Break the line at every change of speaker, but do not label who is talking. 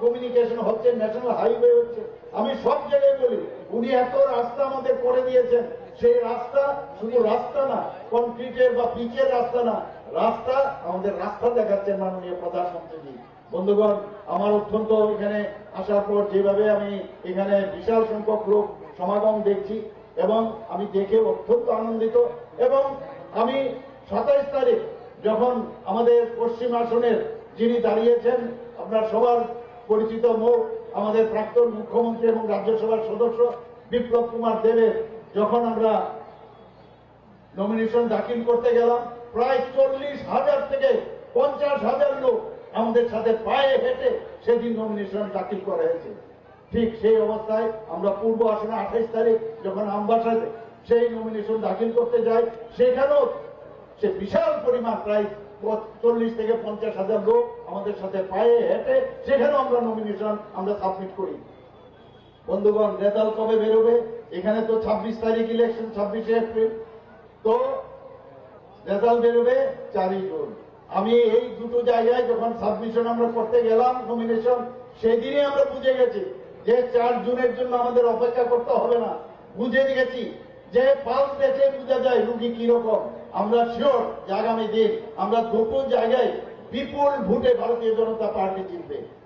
Communication হচ্ছে, national highway হচ্ছে। আমি সব জায়গায় বলি, উনি এত রাস্তা আমাদের করে দিয়েছেন, সেই রাস্তা শুধু রাস্তা না, কংক্রিটের বা পিচের রাস্তা না, রাস্তা আমাদের রাস্তা দেখাচ্ছেন মাননীয় প্রধানমন্ত্রী। বন্ধুগণ, আমার অত্যন্ত এখানে আসার পর যেভাবে আমি এখানে বিশাল সংখ্যক লোক সমাগম দেখছি এবং আমি দেখে অত্যন্ত আনন্দিত। এবং আমি 27 তারিখ যখন আমাদের পশ্চিম আসনের যিনি দাঁড়িয়েছেন, আপনার সবার পরিচিত মুখ, আমাদের প্রাক্তন মুখ্যমন্ত্রী এবং রাজ্যসভার সদস্য বিপ্লব কুমার দেবের যখন আমরা নমিনেশন দাখিল করতে গেলাম, প্রায় 40,000 থেকে 50,000 লোক আমাদের সাথে পায়ে হেঁটে সেদিন নমিনেশন দাখিল করা হয়েছে। ঠিক সেই অবস্থায় আমরা পূর্ব আসনে 28 তারিখ যখন আমবাসাতে সেই নমিনেশন দাখিল করতে যাই, সেখানেও সে বিশাল পরিমাণ প্রায় 40 থেকে 50,000 লোক আমাদের সাথে পায়ে হেঁটে সেখানেও আমরা নমিনেশন আমরা সাবমিট করি। বন্ধুগণ, রেজাল্ট কবে বেরোবে? এখানে তো 26 তারিখ ইলেকশন, 26শে এপ্রিল, তো রেজাল্ট বেরোবে 4ই জুন। আমি এই দুটো জায়গায় যখন সাবমিশন আমরা করতে গেলাম নমিনেশন, সেদিনই আমরা বুঝে গেছি যে 4 জুনের জন্য আমাদের অপেক্ষা করতে হবে না। বুঝে গেছি যে পালস দেখে বোঝা যায় রুগী কিরকম। আমরা শিওর যে আগামী দিন আমরা দুটো জায়গায় বিপুল ভোটে ভারতীয় জনতা পার্টি জিতবে।